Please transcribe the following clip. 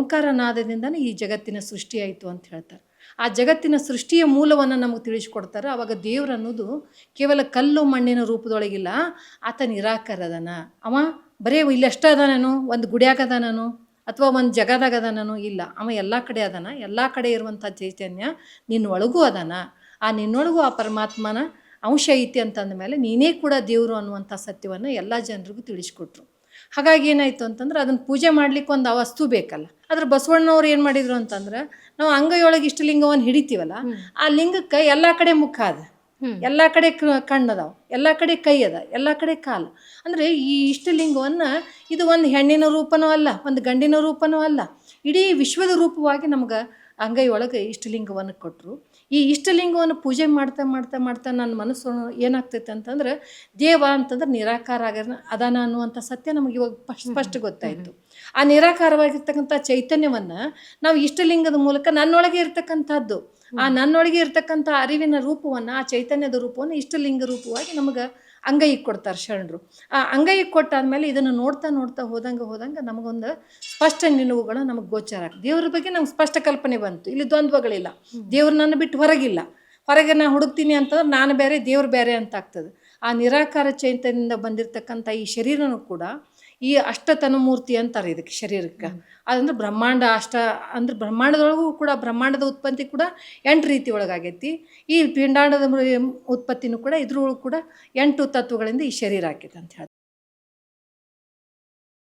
ಓಂಕಾರ ನಾದದಿಂದನೇ ಈ ಜಗತ್ತಿನ ಸೃಷ್ಟಿಯಾಯಿತು ಅಂತ ಹೇಳ್ತಾರೆ. ಆ ಜಗತ್ತಿನ ಸೃಷ್ಟಿಯ ಮೂಲವನ್ನು ನಮಗೆ ತಿಳಿಸ್ಕೊಡ್ತಾರೆ. ಆವಾಗ ದೇವ್ರು ಅನ್ನೋದು ಕೇವಲ ಕಲ್ಲು ಮಣ್ಣಿನ ರೂಪದೊಳಗಿಲ್ಲ, ಆತ ನಿರಾಕಾರದನ. ಅವ ಬರೀ ಇಲ್ಲಿ ಅಷ್ಟ ಅದಾನನು, ಒಂದು ಗುಡಿಯಾಗ ಅದಾನನು ಅಥವಾ ಒಂದು ಜಗದಾಗ ಅದಾನನು ಇಲ್ಲ, ಅವ ಎಲ್ಲ ಕಡೆ ಅದಾನ. ಎಲ್ಲ ಕಡೆ ಇರುವಂಥ ಚೈತನ್ಯ ನಿನ್ನೊಳಗೂ ಅದಾನ. ಆ ನಿನ್ನೊಳಗೂ ಆ ಪರಮಾತ್ಮನ ಅಂಶ ಐತಿ ಅಂತಂದ ಮೇಲೆ ನೀನೇ ಕೂಡ ದೇವರು ಅನ್ನುವಂಥ ಸತ್ಯವನ್ನು ಎಲ್ಲ ಜನರಿಗೂ ತಿಳಿಸ್ಕೊಟ್ರು. ಹಾಗಾಗಿ ಏನಾಯಿತು ಅಂತಂದ್ರೆ ಅದನ್ನು ಪೂಜೆ ಮಾಡ್ಲಿಕ್ಕೆ ಒಂದು ವಸ್ತು ಬೇಕಲ್ಲ. ಅದ್ರ ಬಸವಣ್ಣವ್ರು ಏನು ಮಾಡಿದ್ರು ಅಂತಂದ್ರೆ, ನಾವು ಅಂಗೈಯೊಳಗೆ ಇಷ್ಟಲಿಂಗವನ್ನು ಹಿಡಿತೀವಲ್ಲ, ಆ ಲಿಂಗಕ್ಕೆ ಎಲ್ಲ ಕಡೆ ಮುಖ ಅದ, ಎಲ್ಲ ಕಡೆ ಕಣ್ಣದಾವ, ಎಲ್ಲ ಕಡೆ ಕೈ ಅದ, ಎಲ್ಲ ಕಡೆ ಕಾಲು. ಅಂದರೆ ಈ ಇಷ್ಟಲಿಂಗವನ್ನು ಇದು ಒಂದು ಹೆಣ್ಣಿನ ರೂಪನೂ ಅಲ್ಲ, ಒಂದು ಗಂಡಿನ ರೂಪನೂ ಅಲ್ಲ, ಇಡೀ ವಿಶ್ವದ ರೂಪವಾಗಿ ನಮ್ಗೆ ಅಂಗೈಯೊಳಗೆ ಇಷ್ಟಲಿಂಗವನ್ನು ಕೊಟ್ಟರು. ಈ ಇಷ್ಟಲಿಂಗವನ್ನು ಪೂಜೆ ಮಾಡ್ತಾ ಮಾಡ್ತಾ ಮಾಡ್ತಾ ನನ್ನ ಮನಸ್ಸು ಏನಾಗ್ತೈತೆ ಅಂತಂದ್ರೆ, ದೇವ ಅಂತಂದ್ರೆ ನಿರಾಕಾರ ಅದಾನ ಅನ್ನುವಂಥ ಸತ್ಯ ನಮಗೆ ಇವಾಗ ಸ್ಪಷ್ಟ ಗೊತ್ತಾಯಿತು. ಆ ನಿರಾಕಾರವಾಗಿರ್ತಕ್ಕಂಥ ಚೈತನ್ಯವನ್ನು ನಾವು ಇಷ್ಟಲಿಂಗದ ಮೂಲಕ ನನ್ನೊಳಗೆ ಇರ್ತಕ್ಕಂಥದ್ದು, ಆ ನನ್ನೊಳಗೆ ಇರ್ತಕ್ಕಂಥ ಅರಿವಿನ ರೂಪವನ್ನು, ಆ ಚೈತನ್ಯದ ರೂಪವನ್ನು ಇಷ್ಟಲಿಂಗ ರೂಪವಾಗಿ ನಮಗೆ ಅಂಗೈಗೆ ಕೊಡ್ತಾರೆ ಶರಣರು. ಆ ಅಂಗೈಗೆ ಕೊಟ್ಟಾದ್ಮೇಲೆ ಇದನ್ನು ನೋಡ್ತಾ ನೋಡ್ತಾ ಹೋದಂಗೆ ನಮಗೊಂದು ಸ್ಪಷ್ಟ ನಿಲುವುಗಳು ನಮಗೆ ಗೋಚರ ಆಗ್ತದೆ. ದೇವ್ರ ಬಗ್ಗೆ ನಮ್ಗೆ ಸ್ಪಷ್ಟ ಕಲ್ಪನೆ ಬಂತು. ಇಲ್ಲಿ ದ್ವಂದ್ವಗಳಿಲ್ಲ. ದೇವ್ರು ನನ್ನ ಬಿಟ್ಟು ಹೊರಗಿಲ್ಲ. ಹೊರಗೆ ನಾನು ಹುಡುಕ್ತೀನಿ ಅಂತಂದ್ರೆ ನಾನು ಬೇರೆ, ದೇವ್ರು ಬೇರೆ ಅಂತ ಆಗ್ತದೆ. ಆ ನಿರಾಕಾರ ಚೈತನ್ಯದಿಂದ ಬಂದಿರತಕ್ಕಂಥ ಈ ಶರೀರನೂ ಕೂಡ ಈ ಅಷ್ಟತನುಮೂರ್ತಿ ಅಂತಾರೆ ಇದಕ್ಕೆ, ಶರೀರಕ್ಕೆ. ಅದಂದ್ರೆ ಬ್ರಹ್ಮಾಂಡ ಅಂದ್ರೆ ಬ್ರಹ್ಮಾಂಡದೊಳಗೂ ಕೂಡ, ಬ್ರಹ್ಮಾಂಡದ ಉತ್ಪತ್ತಿ ಕೂಡ 8 ರೀತಿ ಒಳಗಾಗೈತಿ. ಈ ಪಿಂಡಾಂಡದ ಉತ್ಪತ್ತಿನೂ ಕೂಡ ಇದ್ರೊಳಗೂ ಕೂಡ 8 ತತ್ವಗಳಿಂದ ಈ ಶರೀರ ಆಕೈತೆ ಅಂತ ಹೇಳ್ತಾರೆ.